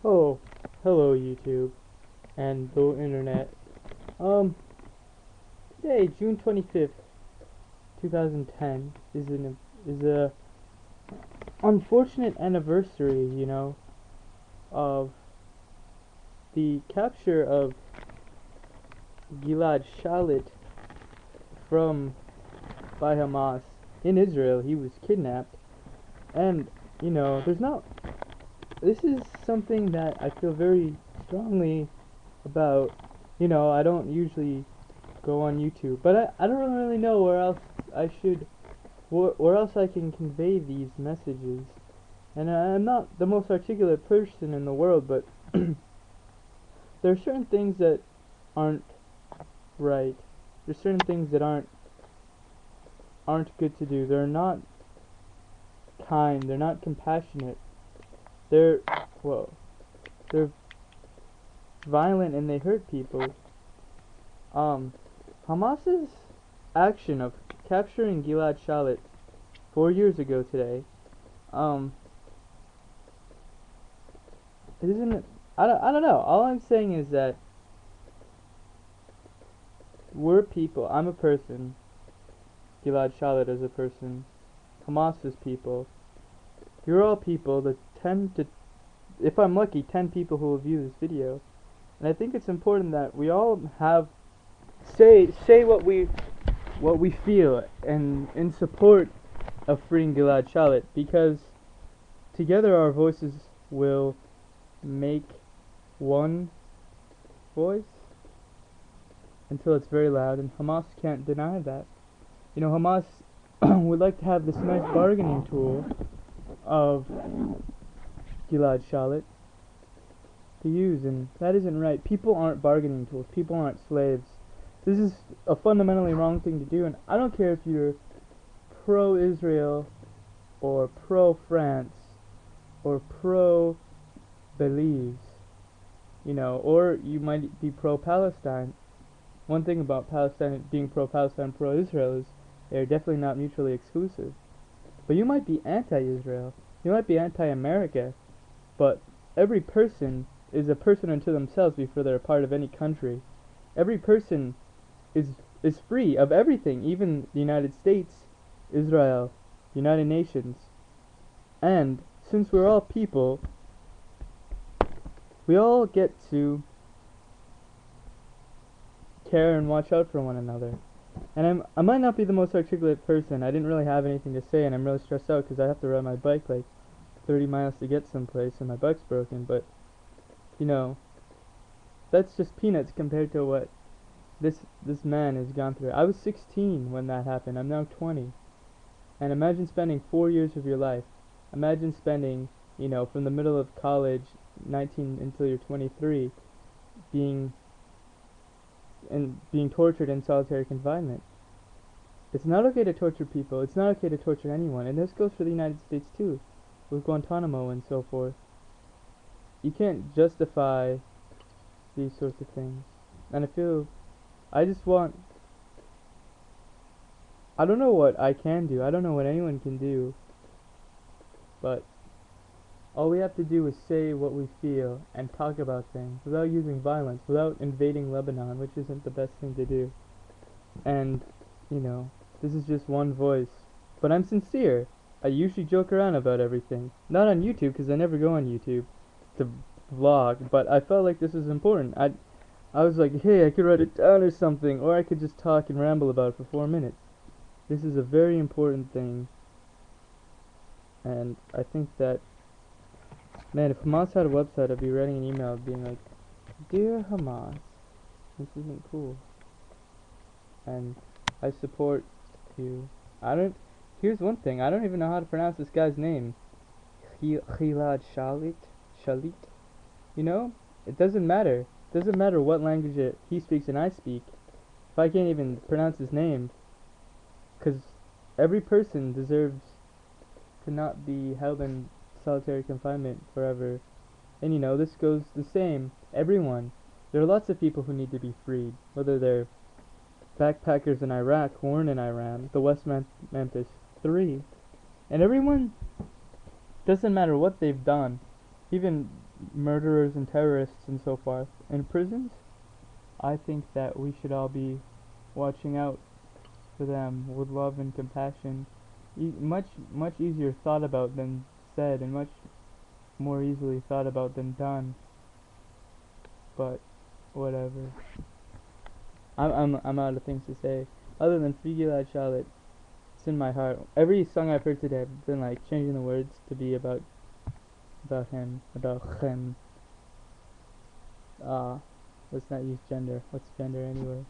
Oh, hello YouTube and the internet. Um, Today, June 25th, 2010, is a unfortunate anniversary, of the capture of Gilad Shalit from by Hamas in Israel. He was kidnapped, and there's not. This is something that I feel very strongly about. I don't usually go on YouTube. But I don't really know where else I should, where else I can convey these messages. And I'm not the most articulate person in the world, but there are certain things that aren't right. There's certain things that aren't good to do. They're not kind. They're not compassionate. They're whoa. They're violent and they hurt people. Hamas's action of capturing Gilad Shalit 4 years ago today, um, isn't it? I don't know. All I'm saying is that we're people. I'm a person. Gilad Shalit is a person. Hamas is people. You're all people. The 10 to, if I'm lucky, 10 people who will view this video. And I think it's important that we all have say what we feel and in support of freeing Gilad Shalit, because together our voices will make one voice until it's very loud, and Hamas can't deny that. Hamas would like to have this nice bargaining tool of Gilad Shalit to use, and that isn't right. People aren't bargaining tools. People aren't slaves. This is a fundamentally wrong thing to do, and I don't care if you're pro-Israel or pro-France or pro-Belize, or you might be pro-Palestine. One thing about Palestine being pro-Palestine, pro-Israel is they're definitely not mutually exclusive. But you might be anti-Israel, you might be anti-America, but every person is a person unto themselves before they're a part of any country. Every person is free of everything, even the United States, Israel, United Nations. And since we're all people, we all get to care and watch out for one another. And I might not be the most articulate person. I didn't really have anything to say, and I'm really stressed out because I have to ride my bike like 30 miles to get someplace, and my bike's broken. But that's just peanuts compared to what this man has gone through. I was 16 when that happened. I'm now 20. And imagine spending 4 years of your life. Imagine spending, from the middle of college, 19 until you're 23, being tortured in solitary confinement. It's not okay to torture people. It's not okay to torture anyone. And this goes for the United States too, with Guantanamo and so forth. You can't justify these sorts of things. And I just want, I don't know what I can do. I don't know what anyone can do. But all we have to do is say what we feel and talk about things without using violence, without invading Lebanon, which isn't the best thing to do. And, this is just one voice. But I'm sincere. I usually joke around about everything. Not on YouTube, because I never go on YouTube to vlog, but I felt like this was important. I was like, hey, I could write it down or something, or I could just talk and ramble about it for 4 minutes. This is a very important thing. And I think that, man, if Hamas had a website, I'd be writing an email being like, Dear Hamas, this isn't cool. And I support you. Here's one thing, I don't even know how to pronounce this guy's name. Gilad Shalit? Shalit? It doesn't matter. It doesn't matter what language he speaks and I speak. If I can't even pronounce his name. Because every person deserves to not be held in solitary confinement forever. And this goes the same. Everyone. There are lots of people who need to be freed. Whether they're backpackers in Iraq, born in Iran, the West Memphis 3. And everyone, doesn't matter what they've done. Even murderers and terrorists and so forth in prisons, I think that we should all be watching out for them with love and compassion. Much easier thought about than said, and much more easily thought about than done. But whatever. I'm out of things to say. Other than Free Gilad Shalit, it's in my heart. Every song I've heard today, I've been like changing the words to be about him, about him. Let's not use gender. What's gender anyway?